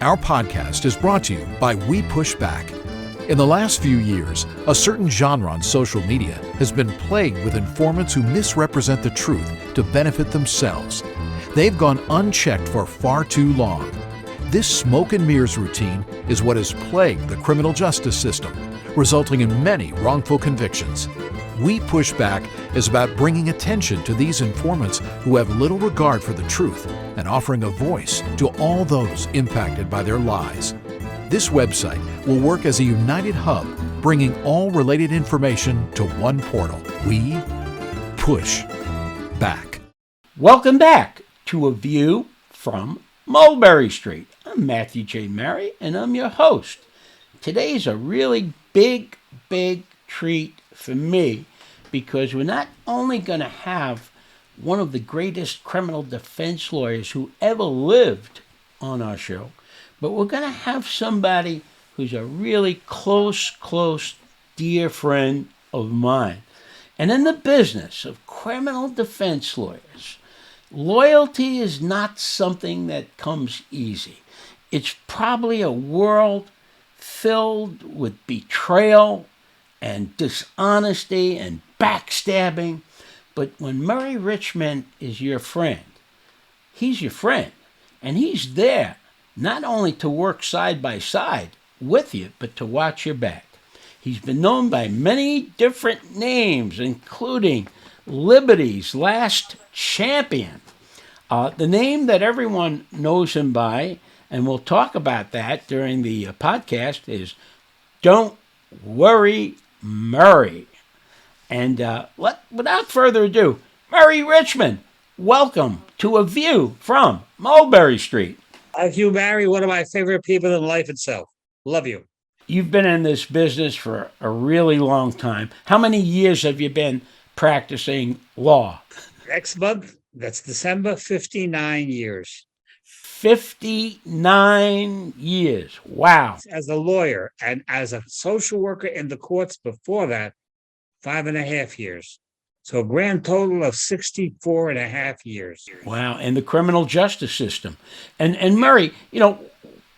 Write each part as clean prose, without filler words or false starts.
Our podcast is brought to you by We Pushback. In the last few years, a certain genre on social media has been plagued with informants who misrepresent the truth to benefit themselves. They've gone unchecked for far too long. This smoke and mirrors routine is what has plagued the criminal justice system, resulting in many wrongful convictions. We Pushback is about bringing attention to these informants who have little regard for the truth and offering a voice to all those impacted by their lies. This website will work as a united hub, bringing all related information to one portal. We Push Back. Welcome back to A View from Mulberry Street. I'm Matthew J. Murray, and I'm your host. Today's a really big treat for me because we're not only going to have one of the greatest criminal defense lawyers who ever lived on our show, but we're going to have somebody who's a really close, dear friend of mine. And in the business of criminal defense lawyers, loyalty is not something that comes easy. It's probably a world filled with betrayal and dishonesty and backstabbing. But when Murray Richman is your friend, he's your friend. And he's there not only to work side by side with you, but to watch your back. He's been known by many different names, including Liberty's last champion. The name that everyone knows him by, and we'll talk about that during the podcast, is Don't Worry, Murray. And without further ado, Murray Richman, welcome to A View from Mulberry Street. You, Murray, one of my favorite people in life itself. Love you. You've been in this business for a really long time. How many years have you been practicing law? Next month, that's December, 59 years. 59 years. Wow. As a lawyer and as a social worker in the courts before that, 5.5 years. So a grand total of 64.5 years. Wow. And the criminal justice system. And Murray,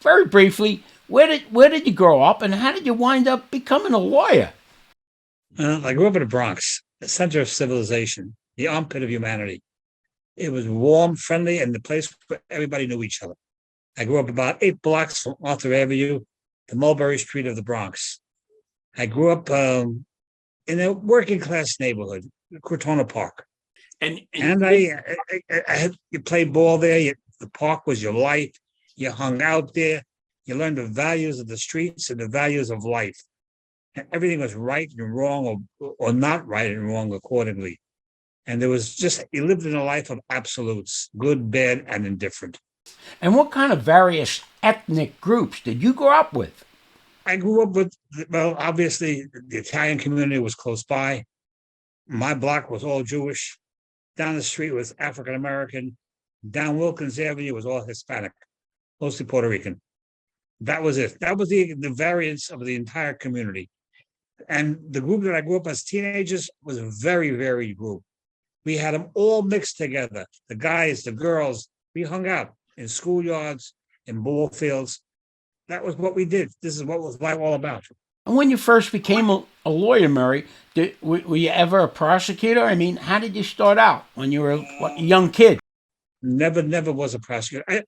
very briefly, where did you grow up and how did you wind up becoming a lawyer? I grew up in the Bronx, the center of civilization, the armpit of humanity. It was warm, friendly, and the place where everybody knew each other. I grew up about 8 blocks from Arthur Avenue, the Mulberry Street of the Bronx. I grew up in a working class neighborhood, Crotona Park. And you played ball there. The park was your life. You hung out there. You learned the values of the streets and the values of life. And everything was right and wrong or not right and wrong accordingly. And there was you lived in a life of absolutes, good, bad, and indifferent. And what kind of various ethnic groups did you grow up with? I grew up with, obviously, the Italian community was close by. My block was all Jewish. Down the street was African-American. Down Wilkins Avenue was all Hispanic, mostly Puerto Rican. That was it. That was the variance of the entire community. And the group that I grew up as teenagers was a very varied group. We had them all mixed together. The guys, the girls, we hung out in schoolyards, in ball fields. That was what we did. This is what was life all about. And when you first became a lawyer, Murray, were you ever a prosecutor? I mean, how did you start out when you were a young kid? Never was a prosecutor. Let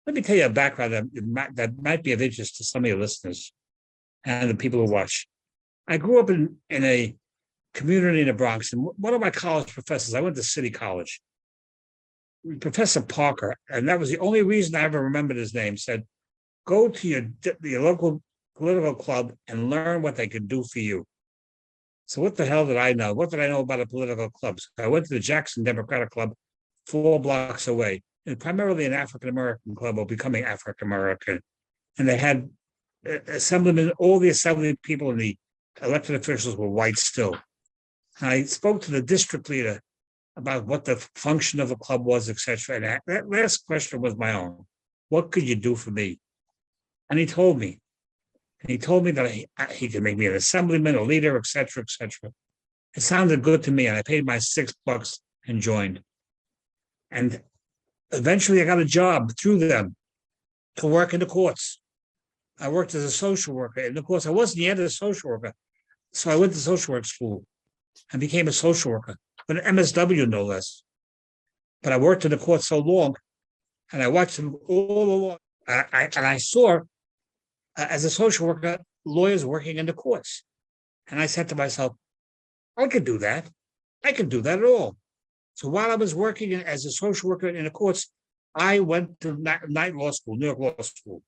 me tell you a background that might be of interest to some of your listeners and the people who watch. I grew up in a community in the Bronx, and one of my college professors, I went to City College, Professor Parker, and that was the only reason I ever remembered his name, said, go to your local political club and learn what they could do for you. So what the hell did I know? What did I know about a political club? So I went to the Jackson Democratic Club 4 blocks away, and primarily an African-American club or becoming African-American. And they had assemblymen, all the assembly people and the elected officials were white still. And I spoke to the district leader about what the function of the club was, etc. And that last question was my own. What could you do for me? And he told me. And he told me that he could make me an assemblyman, a leader, etc., etc. It sounded good to me, and I paid my $6 and joined. And eventually I got a job through them to work in the courts. I worked as a social worker in the courts. I wasn't yet a social worker. So I went to social work school and became a social worker, with an MSW no less. But I worked in the court so long, and I watched them all along. And I saw, as a social worker, lawyers working in the courts. And I said to myself, I could do that. I can do that at all. So while I was working as a social worker in the courts, I went to night law school, New York Law School.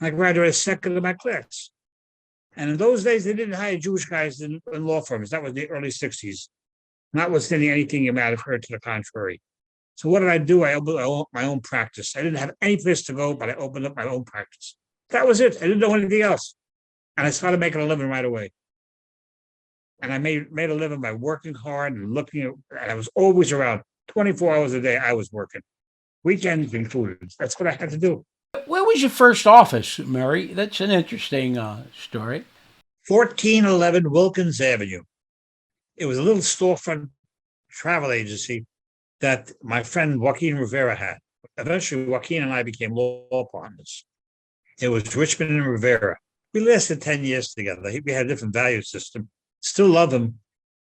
I graduated second in my class. And in those days, they didn't hire Jewish guys in law firms. That was the early 60s, notwithstanding anything you might have heard to the contrary. So what did I do? I opened my own practice. I didn't have any place to go, but I opened up my own practice. That was it. I didn't know anything else. And I started making a living right away. And I made a living by working hard and looking at, and I was always around 24 hours a day. I was working, weekends included. That's what I had to do. Where was your first office, Murray? That's an interesting story. 1411 Wilkins Avenue. It was a little storefront travel agency that my friend Joaquin Rivera had. Eventually, Joaquin and I became law partners. It was Richmond and Rivera. We lasted 10 years together. We had a different value system. Still love him,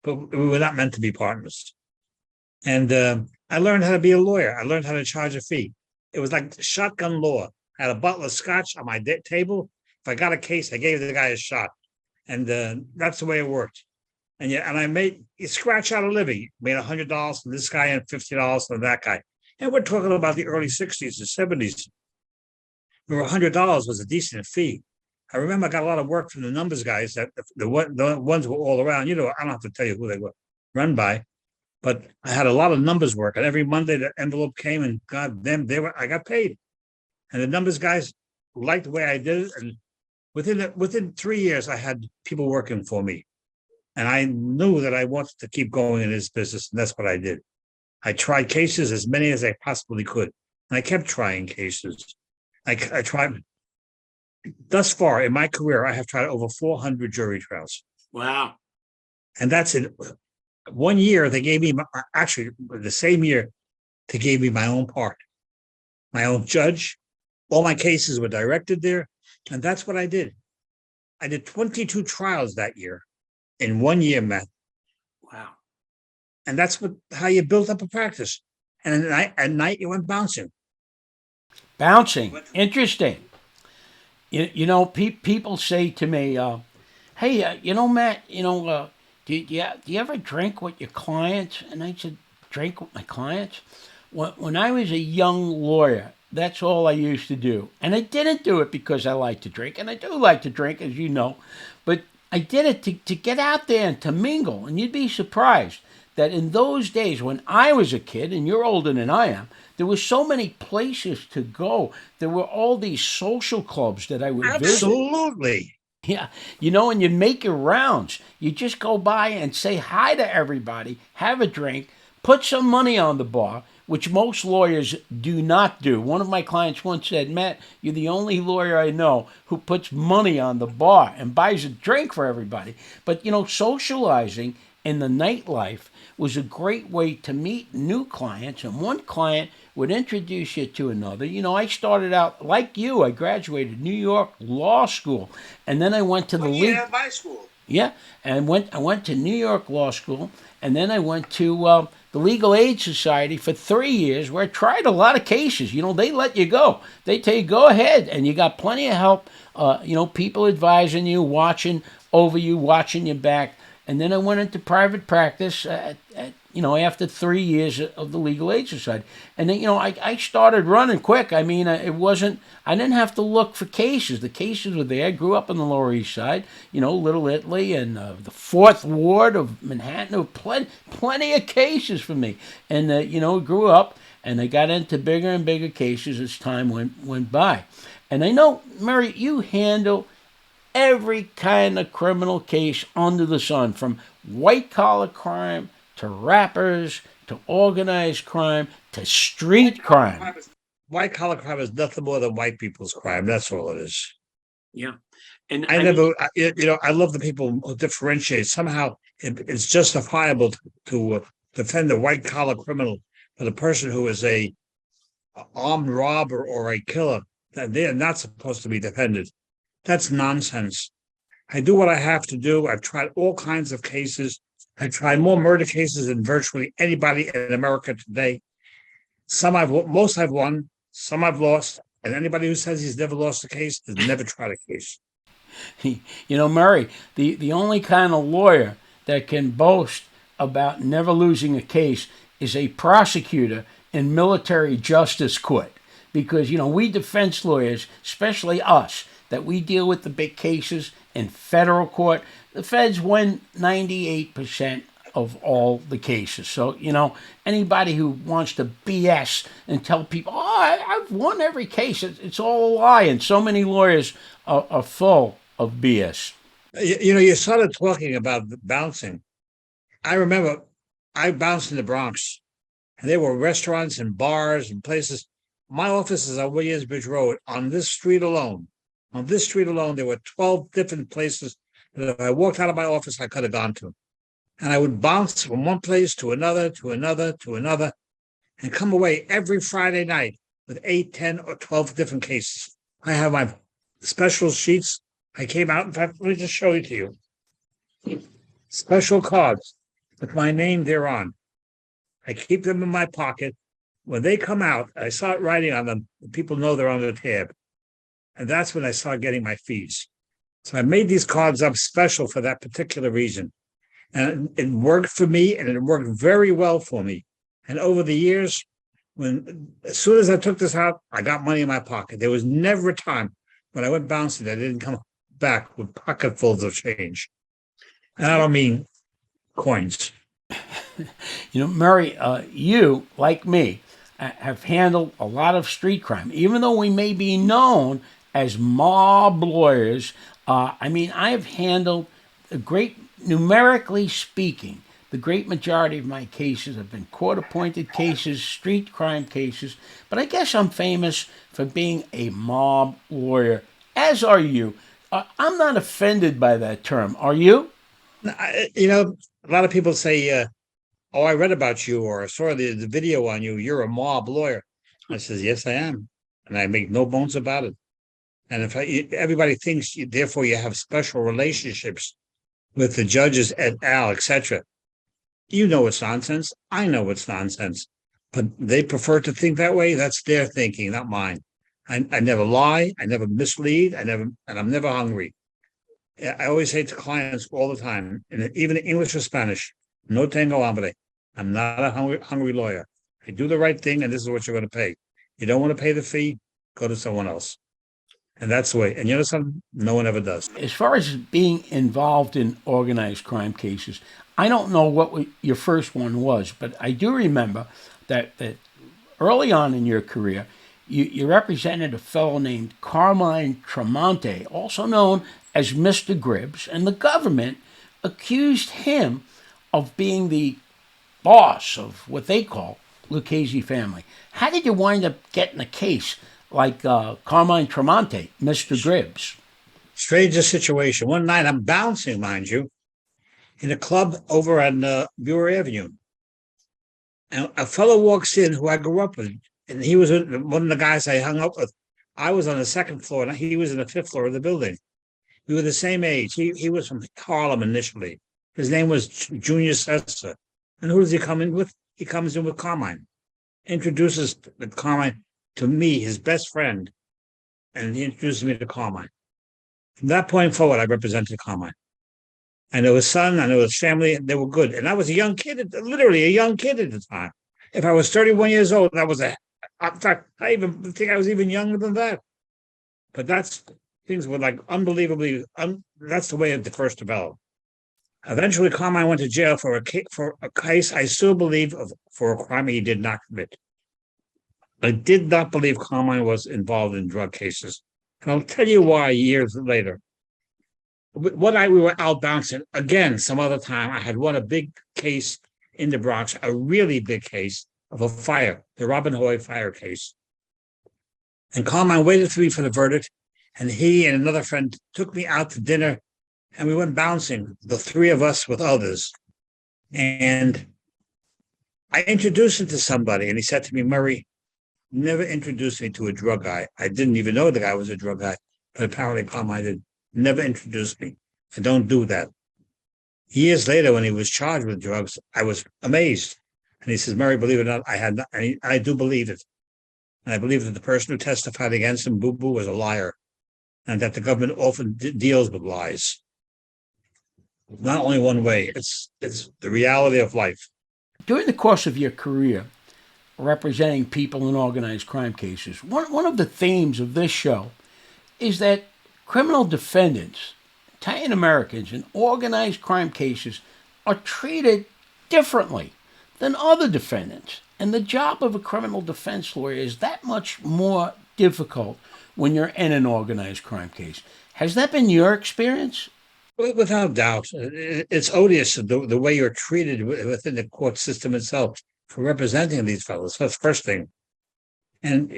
but we were not meant to be partners. And I learned how to be a lawyer. I learned how to charge a fee. It was like shotgun law. I had a bottle of scotch on my table. If I got a case, I gave the guy a shot. And that's the way it worked. And you scratch out a living. Made $100 from this guy and $50 from that guy. And we're talking about the early 60s and 70s. Where $100 was a decent fee. I remember I got a lot of work from the numbers guys, that the ones were all around. You know, I don't have to tell you who they were run by, but I had a lot of numbers work. And every Monday the envelope came, and God damn, I got paid. And the numbers guys liked the way I did it. And within 3 years, I had people working for me. And I knew that I wanted to keep going in this business, and that's what I did. I tried cases, as many as I possibly could. And I kept trying cases. I tried. Thus far in my career, I have tried over 400 jury trials. Wow. And that's in 1 year. They gave me, actually, the same year, they gave me my own part, my own judge. All my cases were directed there. And that's what I did. I did 22 trials that year in 1 year, Matt. Wow. And that's how you built up a practice. And at night you went bouncing. Bouncing. Interesting. You know, people say to me, hey, Matt, do you ever drink with your clients? And I said, drink with my clients? When I was a young lawyer, that's all I used to do. And I didn't do it because I like to drink. And I do like to drink, as you know. But I did it to get out there and to mingle. And you'd be surprised that in those days when I was a kid, and you're older than I am, there were so many places to go. There were all these social clubs that I would visit. Absolutely. Yeah, and you make your rounds. You just go by and say hi to everybody, have a drink, put some money on the bar, which most lawyers do not do. One of my clients once said, Matt, you're the only lawyer I know who puts money on the bar and buys a drink for everybody. But, socializing in the nightlife was a great way to meet new clients, and one client would introduce you to another. I started out like you. I graduated New York Law School, and then I went to the legal. My school. Yeah, and I went to New York Law School, and then I went to the Legal Aid Society for 3 years, where I tried a lot of cases. They let you go. They tell you, go ahead, and you got plenty of help. People advising you, watching over you, watching your back. And then I went into private practice after 3 years of the Legal Aid Society. And then, I started running quick. I mean, I didn't have to look for cases. The cases were there. I grew up on the Lower East Side, Little Italy and the 4th Ward of Manhattan. There were plenty of cases for me. And, grew up, and I got into bigger and bigger cases as time went by. And I know, Murray, you handle every kind of criminal case under the sun, from white-collar crime to rappers to organized crime to street crime. White-collar crime is nothing more than white people's crime. That's all it is. Yeah. And I love the people who differentiate. Somehow it's justifiable to defend a white-collar criminal, but a person who is a armed robber or a killer that they are not supposed to be defended. That's nonsense. I do what I have to do. I've tried all kinds of cases. I've tried more murder cases than virtually anybody in America today. Most I've won, some I've lost, and anybody who says he's never lost a case has never tried a case. Murray, the only kind of lawyer that can boast about never losing a case is a prosecutor in military justice court. Because, we defense lawyers, especially us, that we deal with the big cases in federal court, the feds win 98% of all the cases. So, anybody who wants to BS and tell people, I've won every case, it's all a lie. And so many lawyers are full of BS. You started talking about bouncing. I remember I bounced in the Bronx, and there were restaurants and bars and places. My office is on Williamsbridge Road. On this street alone, there were 12 different places that if I walked out of my office, I could have gone to. And I would bounce from one place to another, and come away every Friday night with 8, 10, or 12 different cases. I have my special sheets. I came out. In fact, let me just show it to you. Special cards with my name thereon. I keep them in my pocket. When they come out, I start writing on them. People know they're on the tab. And that's when I start getting my fees. So I made these cards up special for that particular reason. And it worked for me, and it worked very well for me. And over the years, as soon as I took this out, I got money in my pocket. There was never a time when I went bouncing that I didn't come back with pocketfuls of change. And I don't mean coins. Murray, you, like me, have handled a lot of street crime. Even though we may be known as mob lawyers, I have handled numerically speaking, the great majority of my cases have been court-appointed cases, street crime cases, but I guess I'm famous for being a mob lawyer, as are you. I'm not offended by that term. Are you? A lot of people say, I read about you, or I saw the video on you. You're a mob lawyer. I says, yes, I am. And I make no bones about it. And if everybody thinks, therefore, you have special relationships with the judges et al., etc., it's nonsense. I know it's nonsense. But they prefer to think that way. That's their thinking, not mine. I never lie. I never mislead. And I'm never hungry. I always say to clients all the time, even in English or Spanish, no tengo hambre. I'm not a hungry lawyer. I do the right thing, and this is what you're going to pay. You don't want to pay the fee, go to someone else. And that's the way. And something? No one ever does. As far as being involved in organized crime cases, I don't know what your first one was, but I do remember that early on in your career, you represented a fellow named Carmine Tremonte, also known as Mr. Gribbs, and the government accused him of being the boss of what they call Lucchese family. How did you wind up getting a case like Carmine Tremonte, Mr. Gribbs? Strangest situation. One night I'm bouncing, mind you, in a club over on Buer Avenue. And a fellow walks in who I grew up with, and he was one of the guys I hung up with. I was on the second floor, and he was in the fifth floor of the building. We were the same age. He was from Harlem initially. His name was Junior Sessa. And who does he come in with? He comes in with Carmine. Introduces Carmine to me, his best friend, and he introduced me to Carmine. From that point forward, I represented Carmine. I knew his son, I knew his family, and they were good. And I was a young kid, literally a young kid at the time. If I was 31 years old, in fact, I even think I was even younger than that. But things were like unbelievably, that's the way it first developed. Eventually, Carmine went to jail for a case I still believe for a crime he did not commit. I did not believe Carmine was involved in drug cases. And I'll tell you why years later. We were out bouncing again some other time. I had won a big case in the Bronx, a really big case of a fire, the Robin Hood fire case. And Carmine waited for me for the verdict, and he and another friend took me out to dinner, and we went bouncing, the three of us with others. And I introduced him to somebody, and he said to me, Murray, never introduced me to a drug guy. I didn't even know the guy was a drug guy, but apparently Palmer did. Never introduced me. I don't do that. Years later, when he was charged with drugs, I was amazed. And he says, Murray, believe it or not, I had not, I do believe it. And I believe that the person who testified against him, Boo Boo, was a liar, and that the government often deals with lies. Not only one way, it's the reality of life. During the course of your career, representing people in organized crime cases, one of the themes of this show is that criminal defendants, Italian Americans in organized crime cases, are treated differently than other defendants. And the job of a criminal defense lawyer is that much more difficult when you're in an organized crime case. Has that been your experience? Without doubt, it's odious the way you're treated within the court system itself for representing these fellows. That's the first thing. And,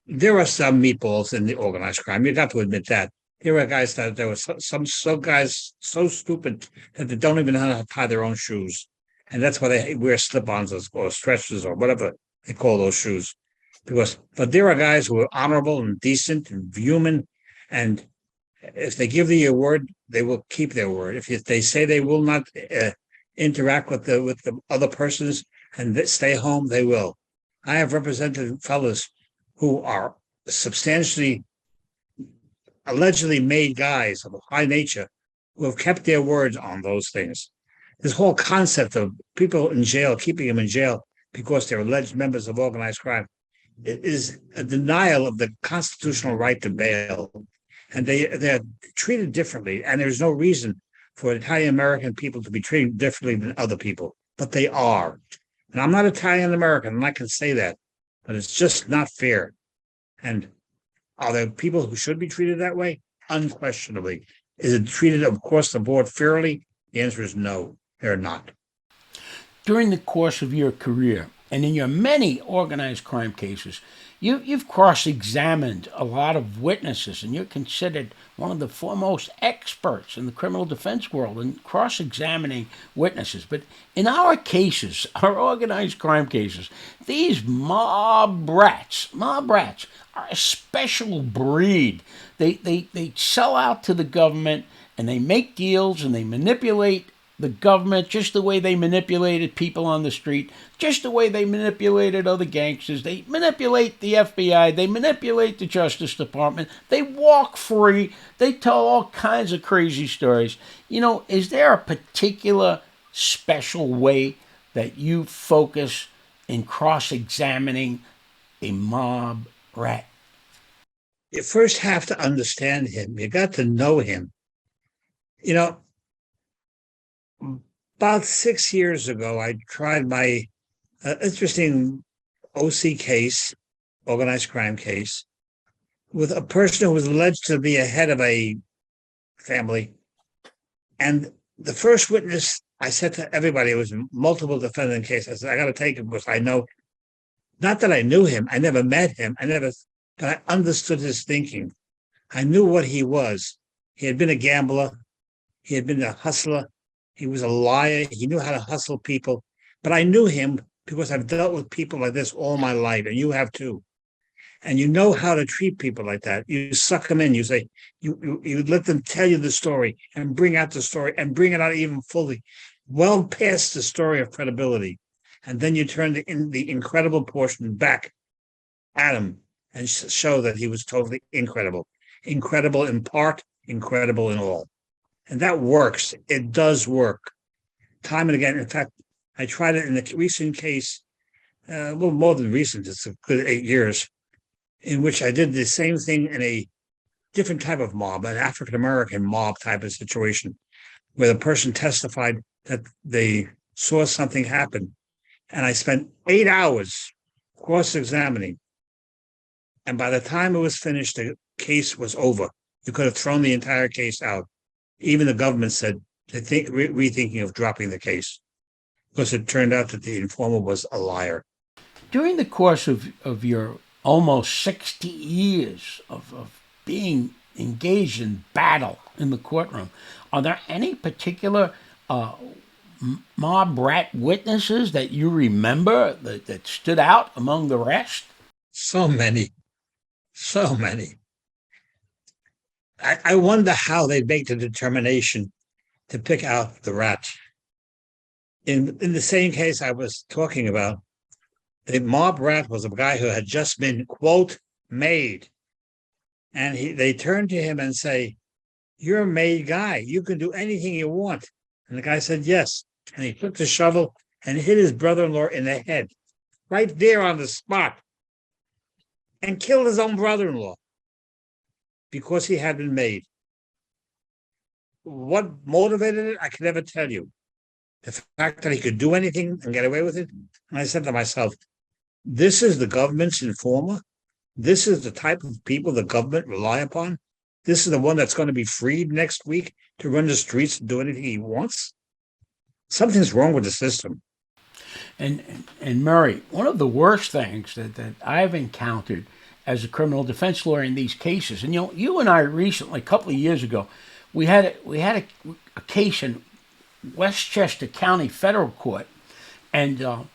there are some meatballs in the organized crime. You got to admit that. There are guys there were some guys so stupid that they don't even know how to tie their own shoes. And that's why they wear slip-ons or stretchers or whatever they call those shoes. But there are guys who are honorable and decent and human, and if they give you a word, they will keep their word. If they say they will not interact with the other persons and stay home, they will. I have represented fellows who are substantially, allegedly made guys of high nature who have kept their words on those things. This whole concept of people in jail, keeping them in jail because they're alleged members of organized crime, is a denial of the constitutional right to bail. And they're treated differently. And there's no reason for Italian American people to be treated differently than other people, but they are. And I'm not Italian American, and I can say that, but it's just not fair. And are there people who should be treated that way? Unquestionably. Is it treated across the board fairly? The answer is no, they're not. During the course of your career, and in your many organized crime cases, you've cross-examined a lot of witnesses, and you're considered one of the foremost experts in the criminal defense world in cross-examining witnesses. But in our cases, our organized crime cases, these mob rats are a special breed. They sell out to the government, and they make deals, and they manipulate the government just the way they manipulated people on the street, just the way they manipulated other gangsters. They manipulate the FBI. They manipulate the Justice Department. They walk free. They tell all kinds of crazy stories. Is there a particular special way that you focus in cross-examining a mob rat? You first have to understand him. You got to know him. About 6 years ago, I tried my interesting OC case, organized crime case, with a person who was alleged to be a head of a family. And the first witness, I said to everybody, it was a multiple defendant case. I said, I got to take him because I know, not that I knew him, I never met him, but I understood his thinking. I knew what he was. He had been a gambler. He had been a hustler. He was a liar. He knew how to hustle people. But I knew him because I've dealt with people like this all my life, and you have too. And you know how to treat people like that. You suck them in. You say, you let them tell you the story and bring out the story and bring it out even fully, well past the story of credibility. And then you turn the incredible portion back at him and show that he was totally incredible. Incredible in part, incredible in all. And that works. It does work. Time and again. In fact, I tried it in a recent case, a little more than recent, it's a good 8 years, in which I did the same thing in a different type of mob, an African-American mob type of situation, where the person testified that they saw something happen. And I spent 8 hours cross-examining. And by the time it was finished, the case was over. You could have thrown the entire case out. Even the government said they're rethinking of dropping the case because it turned out that the informant was a liar. During the course of your almost 60 years of being engaged in battle in the courtroom, are there any particular mob rat witnesses that you remember that stood out among the rest? So many, so many. I wonder how they make the determination to pick out the rat. In the same case I was talking about, the mob rat was a guy who had just been, quote, made. And they turned to him and say, "You're a made guy. You can do anything you want." And the guy said, "Yes." And he took the shovel and hit his brother-in-law in the head, right there on the spot, and killed his own brother-in-law because he had been made. What motivated it, I can never tell you. The fact that he could do anything and get away with it. And I said to myself, this is the government's informer. This is the type of people the government rely upon. This is the one that's going to be freed next week to run the streets and do anything he wants. Something's wrong with the system. And Murray, one of the worst things that I've encountered as a criminal defense lawyer in these cases, and you and I recently, a couple of years ago, we had a case in Westchester County Federal Court, and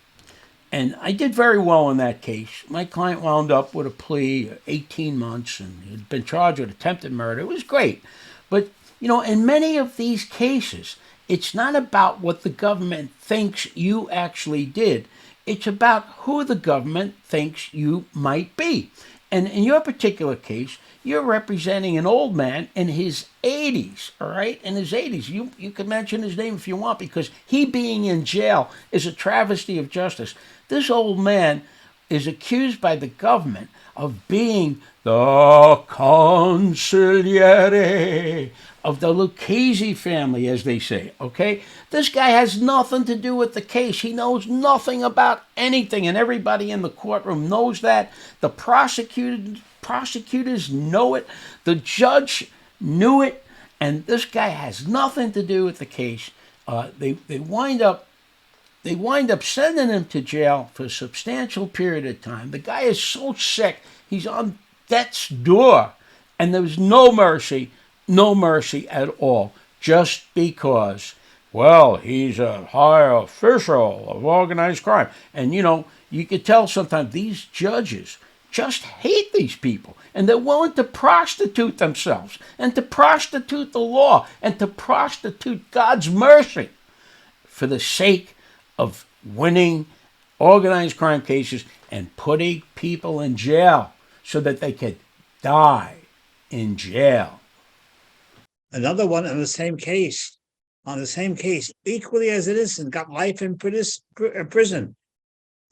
I did very well in that case. My client wound up with a plea, 18 months, and he'd been charged with attempted murder. It was great. But, in many of these cases, it's not about what the government thinks you actually did. It's about who the government thinks you might be. And in your particular case, you're representing an old man in his 80s, all right? In his 80s. You can mention his name if you want, because he being in jail is a travesty of justice. This old man is accused by the government of being the consigliere of the Lucchese family, as they say, okay? This guy has nothing to do with the case. He knows nothing about anything, and everybody in the courtroom knows that. The prosecutors know it. The judge knew it, and this guy has nothing to do with the case. They wind up sending him to jail for a substantial period of time. The guy is so sick, he's on death's door, and there's no mercy at all, just because, well, he's a high official of organized crime. And, you could tell sometimes these judges just hate these people, and they're willing to prostitute themselves, and to prostitute the law, and to prostitute God's mercy for the sake of winning organized crime cases and putting people in jail so that they could die in jail. Another one on the same case, equally as innocent, got life in prison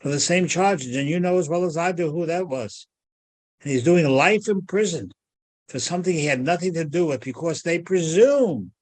for the same charges. And you know as well as I do who that was. And he's doing life in prison for something he had nothing to do with, because they presume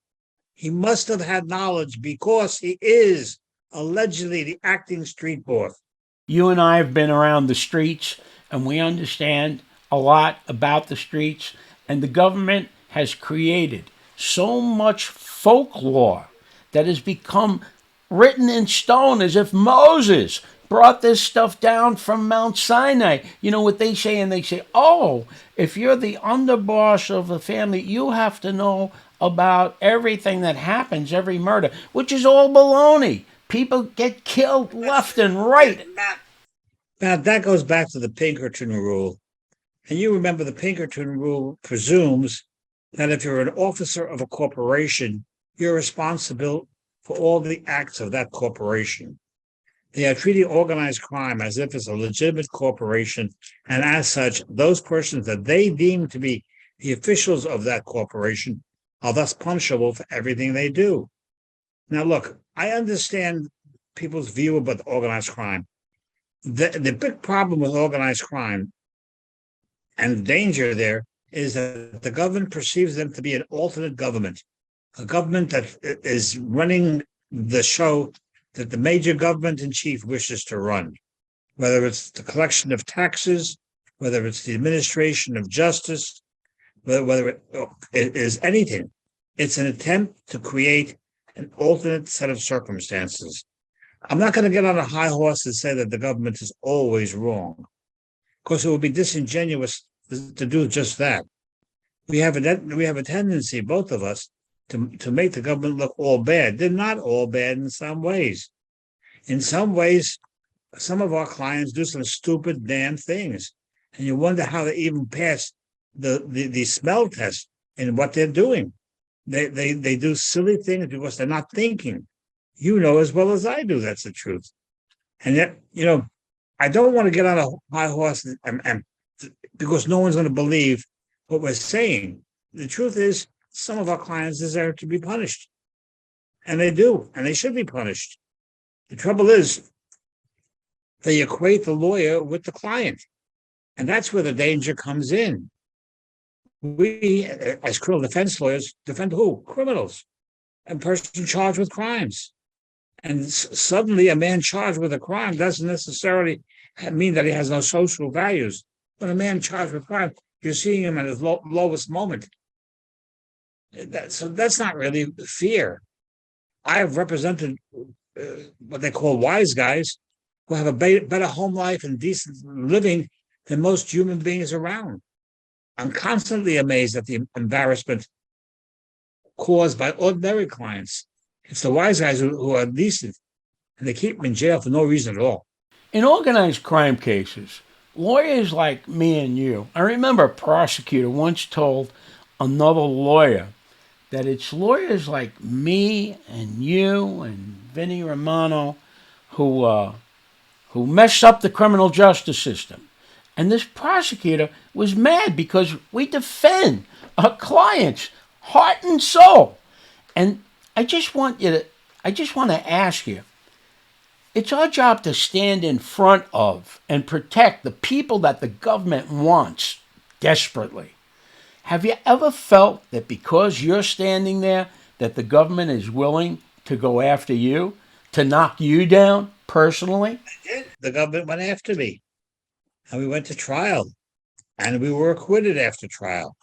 he must have had knowledge because he is allegedly the acting street boss. You and I have been around the streets, and we understand a lot about the streets, and the government has created so much folklore that has become written in stone, as if Moses brought this stuff down from Mount Sinai. You know what they say? And they say, oh, if you're the underboss of the family, you have to know about everything that happens, every murder, which is all baloney. People get killed left and right. Now, that goes back to the Pinkerton rule. And you remember the Pinkerton rule presumes that if you're an officer of a corporation, you're responsible for all the acts of that corporation. They are treating organized crime as if it's a legitimate corporation, and as such, those persons that they deem to be the officials of that corporation are thus punishable for everything they do. Now, look, I understand people's view about organized crime. The big problem with organized crime and the danger there is that the government perceives them to be an alternate government, a government that is running the show that the major government in chief wishes to run, whether it's the collection of taxes, whether it's the administration of justice, whether it is anything. It's an attempt to create an alternate set of circumstances. I'm not going to get on a high horse and say that the government is always wrong, because it would be disingenuous to do just that. We have a tendency, both of us, to make the government look all bad. They're not all bad in some ways. In some ways, some of our clients do some stupid damn things. And you wonder how they even pass the smell test and what they're doing. They do silly things because they're not thinking. You know as well as I do that's the truth. And yet, I don't want to get on a high horse and because no one's going to believe what we're saying. The truth is, some of our clients deserve to be punished. And they do, and they should be punished. The trouble is, they equate the lawyer with the client. And that's where the danger comes in. We, as criminal defense lawyers, defend who? Criminals. A person charged with crimes. And suddenly a man charged with a crime doesn't necessarily mean that he has no social values. When a man charged with crime, you're seeing him at his lowest moment. So that's not really fear. I have represented what they call wise guys who have a better home life and decent living than most human beings around. I'm constantly amazed at the embarrassment caused by ordinary clients. It's the wise guys who are decent, and they keep them in jail for no reason at all. In organized crime cases, lawyers like me and you, I remember a prosecutor once told another lawyer that it's lawyers like me and you and Vinnie Romano who messed up the criminal justice system. And this prosecutor was mad because we defend our clients heart and soul. And I just want to ask you, it's our job to stand in front of and protect the people that the government wants desperately. Have you ever felt that because you're standing there, that the government is willing to go after you, to knock you down personally? I did. The government went after me. And we went to trial. And we were acquitted after trial.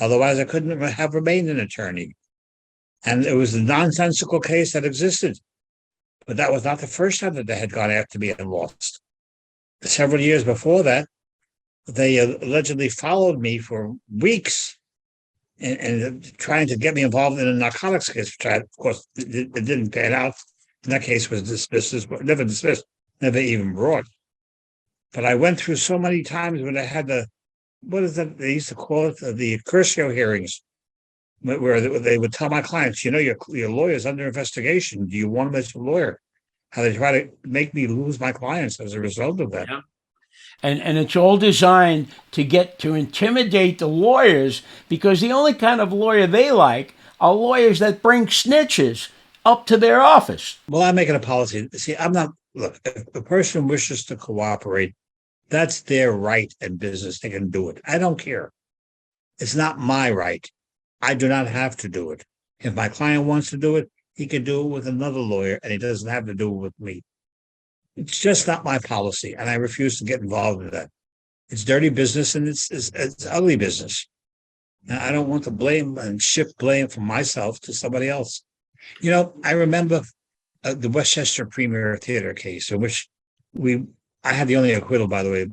Otherwise, I couldn't have remained an attorney. And it was a nonsensical case that existed. But that was not the first time that they had gone after me and lost. Several years before that, they allegedly followed me for weeks and trying to get me involved in a narcotics case, which of course, it didn't pan out. And that case was never dismissed, never even brought. But I went through so many times when I had what is that? They used to call it the cursio hearings, where they would tell my clients, your lawyer's under investigation. Do you want him as your lawyer? How they try to make me lose my clients as a result of that. Yeah. And it's all designed to intimidate the lawyers, because the only kind of lawyer they like are lawyers that bring snitches up to their office. Well, I'm making a policy. See, look, if a person wishes to cooperate, that's their right and business. They can do it. I don't care. It's not my right. I do not have to do it. If my client wants to do it, he can do it with another lawyer, and he doesn't have to do it with me. It's just not my policy, and I refuse to get involved in that. It's dirty business, and it's ugly business. And I don't want to blame and shift blame from myself to somebody else. I remember the Westchester Premier Theater case, in which I had the only acquittal, by the way.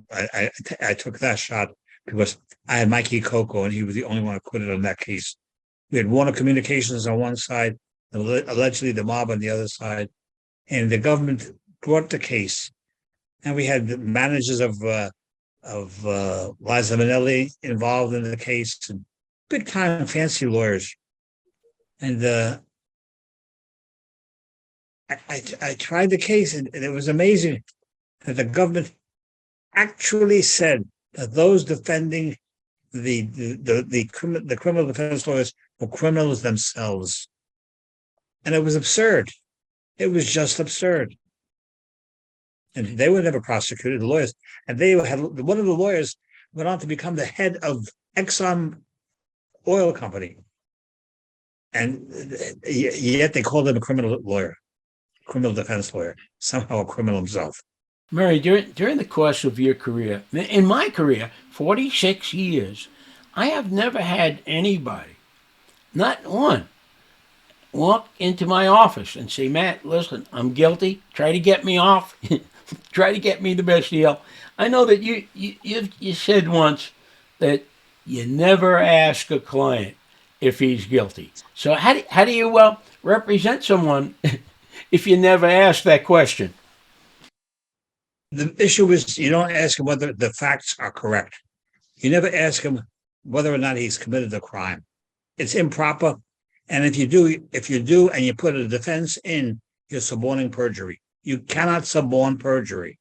I took that shot because I had Mikey Coco, and he was the only one acquitted on that case. We had Warner Communications on one side, allegedly the mob on the other side, and the government brought the case. And we had the managers of Liza Minnelli involved in the case, and big time fancy lawyers. And I tried the case, and it was amazing that the government actually said that those defending the criminal defense lawyers were criminals themselves. And it was absurd. It was just absurd. And they were never prosecuted, the lawyers. And one of the lawyers went on to become the head of Exxon Oil Company. And yet they called him a criminal defense lawyer, somehow a criminal himself. Murray, during the course of your career, in my career, 46 years, I have never had anybody, not one, walk into my office and say, Matt, listen, I'm guilty. Try to get me off. Try to get me the best deal. I know that you said once that you never ask a client if he's guilty. So how do you represent someone if you never ask that question? The issue is you don't ask him whether the facts are correct. You never ask him whether or not he's committed a crime. It's improper. And if you do, and you put a defense in, you're suborning perjury. You cannot suborn perjury.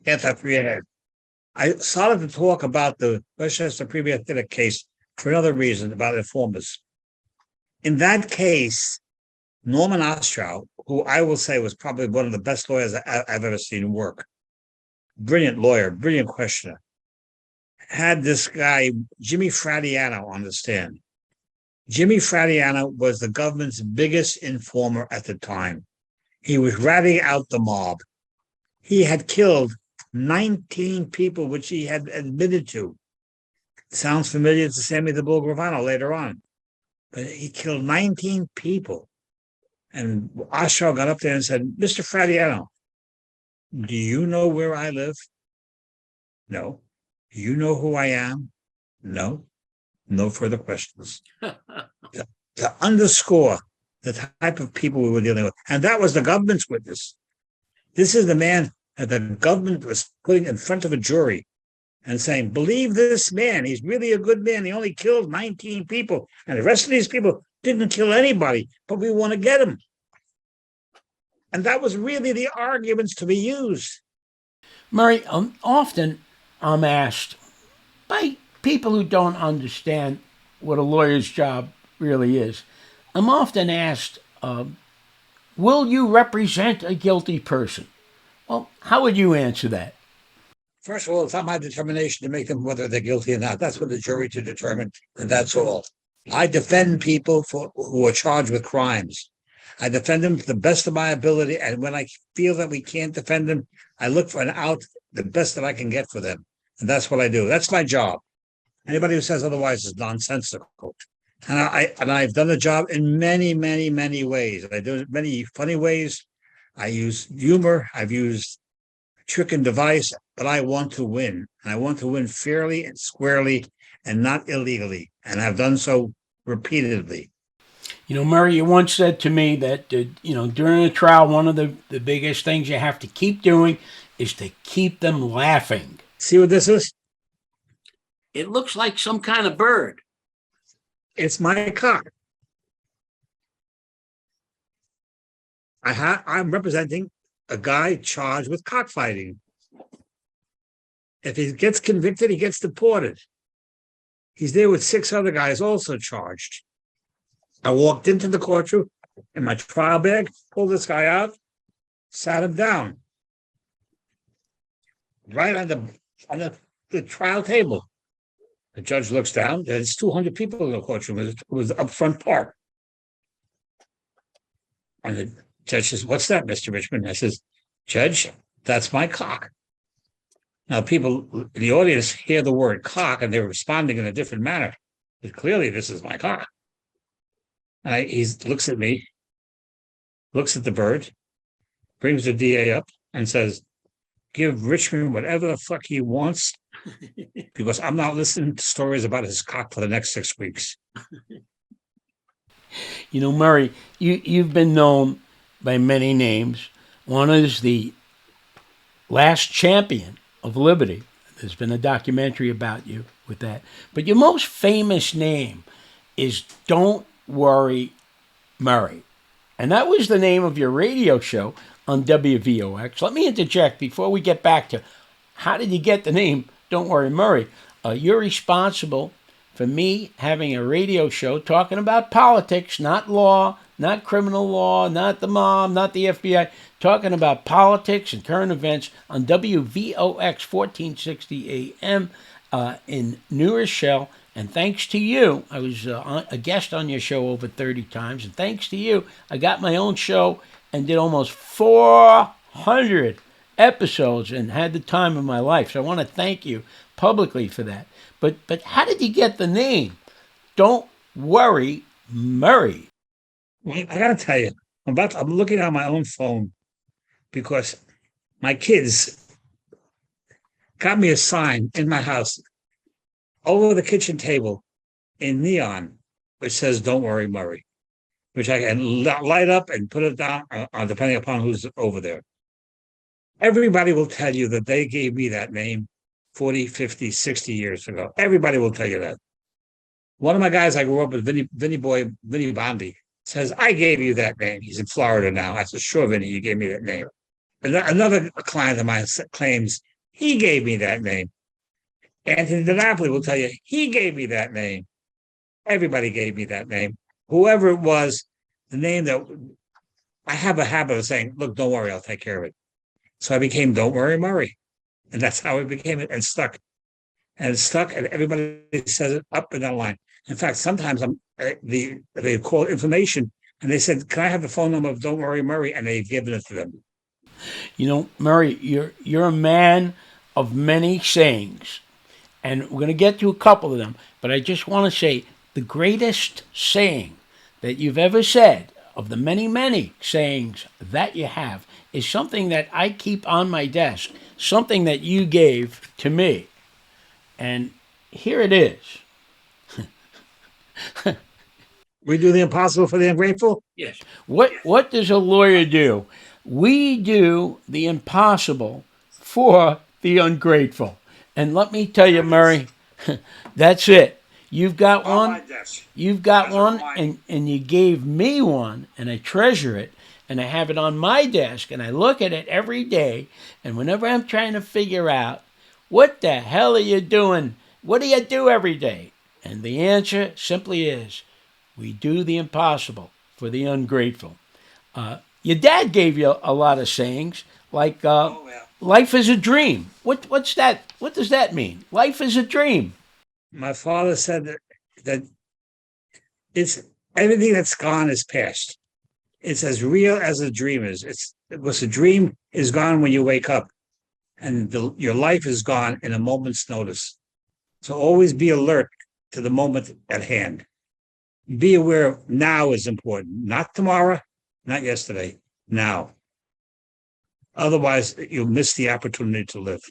Get that through your head. I started to talk about the Westchester previous theater case for another reason about informers. In that case, Norman Ostrow, who I will say was probably one of the best lawyers I've ever seen work, brilliant lawyer, brilliant questioner, had this guy, Jimmy Fradiano, on the stand. Jimmy Fradiano was the government's biggest informer at the time. He was ratting out the mob. He had killed 19 people, which he had admitted to. Sounds familiar to Sammy the Bull Gravano later on. But he killed 19 people. And Ostrow got up there and said, Mr. Fradiano, do you know where I live? No. Do you know who I am? No. No further questions. to underscore the type of people we were dealing with. And that was the government's witness. This is the man that the government was putting in front of a jury and saying, believe this man. He's really a good man. He only killed 19 people. And the rest of these people didn't kill anybody, but we want to get him. And that was really the arguments to be used. Murray, often I'm asked by people who don't understand what a lawyer's job really is. I'm often asked, will you represent a guilty person? Well, how would you answer that? First of all, it's not my determination to make them whether they're guilty or not. That's for the jury to determine, and that's all. I defend people who are charged with crimes. I defend them to the best of my ability, and when I feel that we can't defend them, I look for an out, the best that I can get for them. And that's what I do. That's my job. Anybody who says otherwise is nonsensical. And I've done the job in many, many, many ways. I do it in many funny ways. I use humor. I've used trick and device, but I want to win. And I want to win fairly and squarely and not illegally. And I've done so repeatedly. You know, Murray, you once said to me that, during a trial, one of the biggest things you have to keep doing is to keep them laughing. See what this is? It looks like some kind of bird. It's my cock. I'm representing a guy charged with cockfighting. If he gets convicted, he gets deported. He's there with 6 other guys also charged. I walked into the courtroom in my trial bag, pulled this guy out, sat him down. Right on the trial table. The judge looks down. There's 200 people in the courtroom. It was the upfront part. And the judge says, "What's that, Mr. Richmond?" I says, "Judge, that's my cock." Now, people in the audience hear the word cock and they're responding in a different manner. But clearly, this is my cock. And he looks at me, looks at the bird, brings the DA up and says, "Give Richmond whatever the fuck he wants, because I'm not listening to stories about his cock for the next 6 weeks." You know, Murray, you've been known by many names. One is the last champion of liberty. There's been a documentary about you with that. But your most famous name is Don't Worry, Murray. And that was the name of your radio show on WVOX. Let me interject before we get back to how did you get the name Don't Worry, Murray. You're responsible for me having a radio show talking about politics, not law, not criminal law, not the mob, not the FBI, talking about politics and current events on WVOX 1460 AM in New Rochelle. And thanks to you, I was a guest on your show over 30 times. And thanks to you, I got my own show and did almost 400 episodes and had the time of my life. So I want to thank you publicly for that. But how did you get the name Don't Worry, Murray? Well, I got to tell you, I'm looking at my own phone because my kids got me a sign in my house over the kitchen table in neon, which says "Don't Worry, Murray," which I can light up and put it down depending upon who's over there. Everybody will tell you that they gave me that name 40, 50, 60 years ago. Everybody will tell you that. One of my guys I grew up with, Vinny Bondi, says, I gave you that name. He's in Florida now. I said, sure, Vinny, you gave me that name. Another client of mine claims he gave me that name. Anthony DiNapoli will tell you, he gave me that name. Everybody gave me that name. Whoever it was, the name that I have a habit of saying, look, don't worry, I'll take care of it. So I became Don't Worry Murray. And that's how it became it and stuck. And it's stuck, and everybody says it up and down the line. In fact, sometimes they call information, and they said, can I have the phone number of Don't Worry Murray? And they've given it to them. You know, Murray, you're a man of many sayings, and we're going to get to a couple of them, but I just want to say the greatest saying that you've ever said, of the many, many sayings that you have, is something that I keep on my desk, something that you gave to me. And here it is. We do the impossible for the ungrateful? Yes. What does a lawyer do? We do the impossible for the ungrateful. And let me tell you, Murray, that's it. You've got one. You've got one, and you gave me one, and I treasure it, and I have it on my desk, and I look at it every day, and whenever I'm trying to figure out, what the hell are you doing? What do you do every day? And the answer simply is, we do the impossible for the ungrateful. Your dad gave you a lot of sayings, like life is a dream. What's that? What does that mean? Life is a dream. My father said that it's everything that's gone is past. It's as real as a dream is. Because a dream is gone when you wake up, and your life is gone in a moment's notice. So always be alert to the moment at hand. Be aware of now is important, not tomorrow, not yesterday, now. Otherwise, you'll miss the opportunity to live.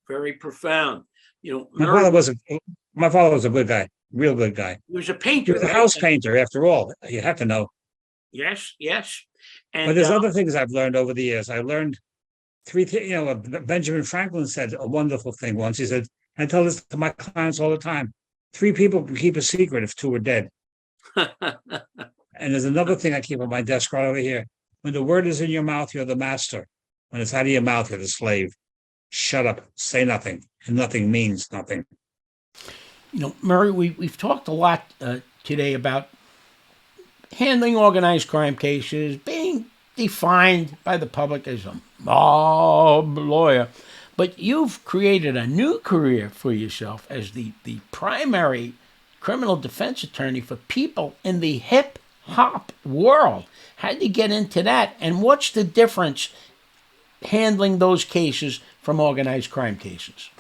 Very profound. You know, My father was a good guy, real good guy. he was a He painter. was a right? house painter, after all. You have to know. Yes, yes. And But there's other things I've learned over the years. I learned three things. You know, Benjamin Franklin said a wonderful thing once. He said, I tell this to my clients all the time. 3 people can keep a secret if 2 are dead. And there's another thing I keep on my desk right over here. When the word is in your mouth, you're the master. When it's out of your mouth, you're the slave. Shut up, say nothing, and nothing means nothing. You know, Murray, we've talked a lot today about handling organized crime cases, being defined by the public as a mob lawyer. But you've created a new career for yourself as the primary criminal defense attorney for people in the hip-hop world. How'd you get into that? And what's the difference handling those cases from organized crime cases?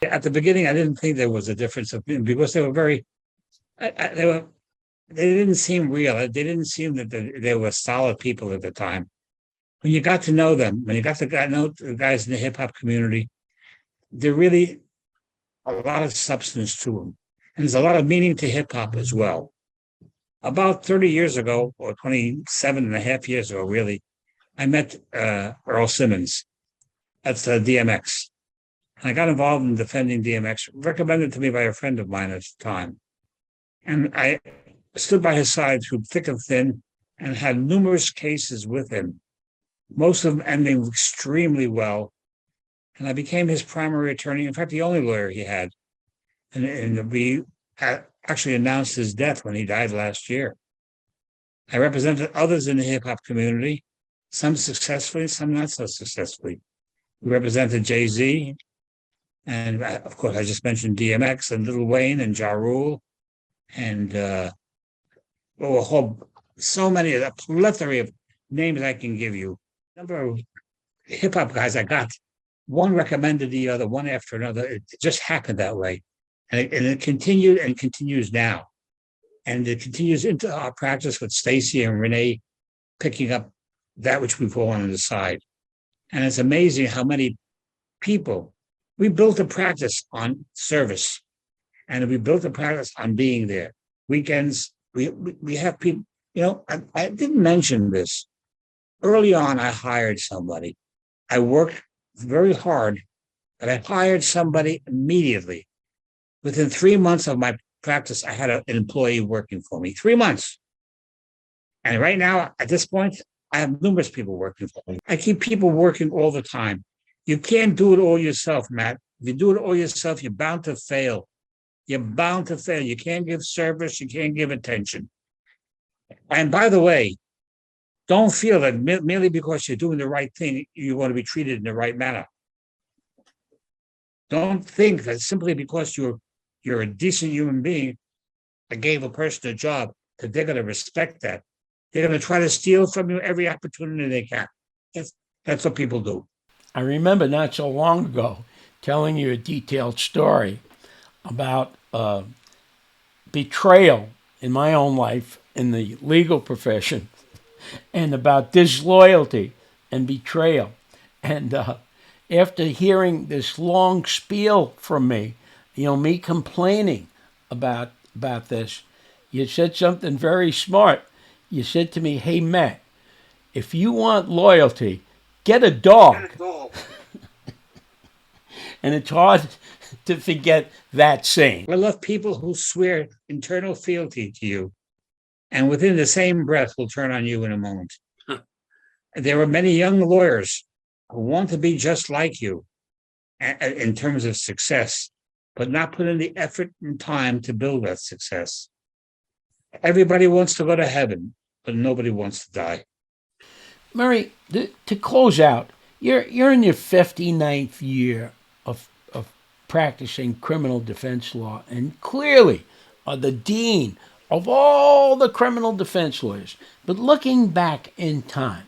At the beginning, I didn't think there was a difference because they were very, they didn't seem real. They didn't seem that they were solid people at the time. When you got to know them, when you got to know the guys in the hip hop community, they're really a lot of substance to them. And there's a lot of meaning to hip hop as well. About 30 years ago, or 27 and a half years ago, really, I met Earl Simmons. That's DMX. And I got involved in defending DMX, recommended to me by a friend of mine at the time. And I stood by his side through thick and thin and had numerous cases with him, most of them ending extremely well. And I became his primary attorney, in fact, the only lawyer he had. And we actually announced his death when he died last year. I represented others in the hip-hop community, some successfully, some not so successfully. We represented Jay-Z, and of course, I just mentioned DMX and Lil Wayne and Ja Rule, and so many, a plethora of names I can give you. Number of hip hop guys I got, one recommended the other, one after another. It just happened that way, and it continued and continues now, and it continues into our practice with Stacy and Renee picking up that which we fall on the side. And it's amazing how many people, we built a practice on service, and we built a practice on being there. Weekends, we have people, you know, I didn't mention this, Early on, I hired somebody. I worked very hard, but I hired somebody immediately. Within 3 months of my practice, I had an employee working for me. 3 months. And right now, at this point, I have numerous people working for me. I keep people working all the time. You can't do it all yourself, Matt. If you do it all yourself, you're bound to fail. You're bound to fail. You can't give service. You can't give attention. And by the way, don't feel that merely because you're doing the right thing, you want to be treated in the right manner. Don't think that simply because you're a decent human being that gave a person a job, that they're going to respect that. They're going to try to steal from you every opportunity they can. That's what people do. I remember not so long ago telling you a detailed story about betrayal in my own life in the legal profession and about disloyalty and betrayal. And after hearing this long spiel from me, me complaining about this, you said something very smart. You said to me, "Hey, Matt, if you want loyalty, get a dog." And it's hard to forget that saying. I love people who swear internal fealty to you, and within the same breath will turn on you in a moment. There are many young lawyers who want to be just like you in terms of success, but not put in the effort and time to build that success. Everybody wants to go to heaven, but nobody wants to die. Murray, to close out, you're in your 59th year of practicing criminal defense law, and clearly are the dean of all the criminal defense lawyers. But looking back in time,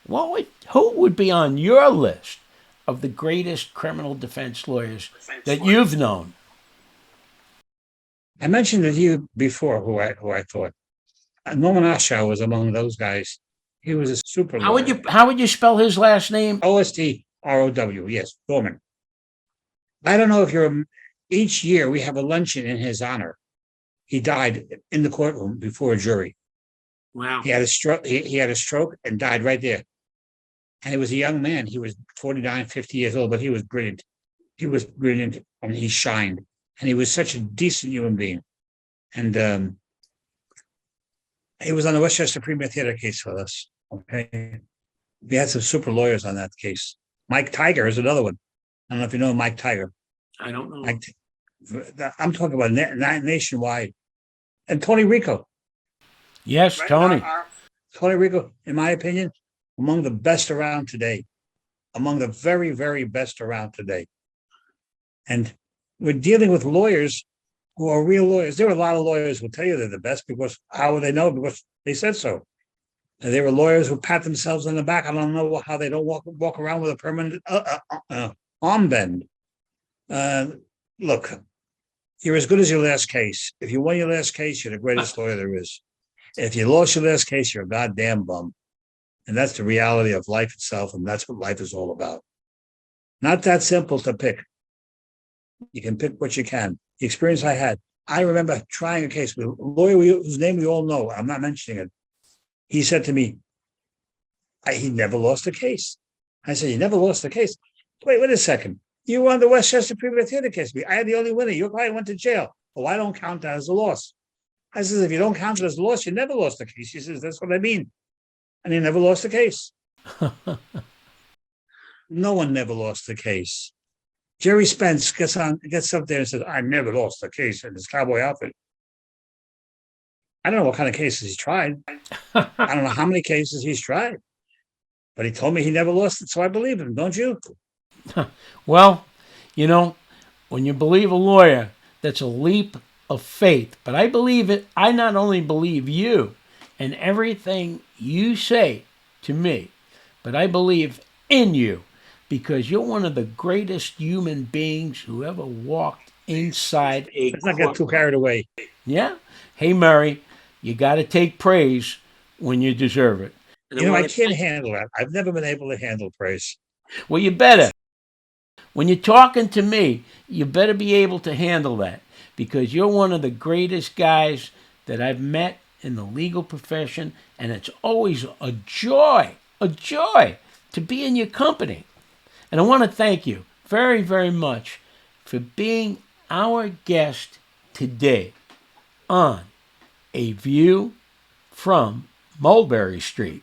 who would be on your list of the greatest criminal defense lawyers that you've known? I mentioned to you before who I thought. Norman Oshaw was among those guys. He was a super lawyer. How would you spell his last name? OSTROW, yes, Norman. I don't know if each year we have a luncheon in his honor. He died in the courtroom before a jury. Wow. He had a stroke. He had a stroke and died right there. And he was a young man. He was 49, 50 years old, but he was brilliant. He was brilliant and he shined. And he was such a decent human being. And he was on the Westchester Premier Theater case with us. Okay. We had some super lawyers on that case. Mike Tiger is another one. I don't know if you know Mike Tiger. I don't know. I'm talking about nationwide. And Tony Rico. Yes, Right, Tony. Tony Rico, in my opinion, among the best around today. Among the very, very best around today. And we're dealing with lawyers who are real lawyers. There are a lot of lawyers who tell you they're the best because how would they know? Because they said so. And there were lawyers who pat themselves on the back. I don't know how they don't walk around with a permanent armband. Look, you're as good as your last case. If you won your last case, you're the greatest lawyer there is. If you lost your last case, you're a goddamn bum. And that's the reality of life itself, and that's what life is all about. Not that simple to pick. You can pick what you can. The experience I had, I remember trying a case with a lawyer whose name we all know. I'm not mentioning it. He said to me, he never lost a case. I said, "You never lost a case? Wait a second. You won the Westchester Premier Theater case. I had the only winner. Your client went to jail. Well, I don't count that as a loss." I says, "If you don't count it as a loss, you never lost a case." He says, "That's what I mean." And he never lost a case. No one never lost a case. Jerry Spence gets up there and says, "I never lost a case" in his cowboy outfit. I don't know what kind of cases he's tried. I don't know how many cases he's tried. But he told me he never lost it, so I believe him, don't you? Well, when you believe a lawyer, that's a leap of faith. But I believe it. I not only believe you and everything you say to me, but I believe in you because you're one of the greatest human beings who ever walked inside a Let's not get too carried away. Yeah? Hey, Murray, you got to take praise when you deserve it. I can't handle that. I've never been able to handle praise. Well, you better. When you're talking to me, you better be able to handle that because you're one of the greatest guys that I've met in the legal profession, and it's always a joy a joy to be in your company. And I want to thank you very, very much for being our guest today on A View from Mulberry Street.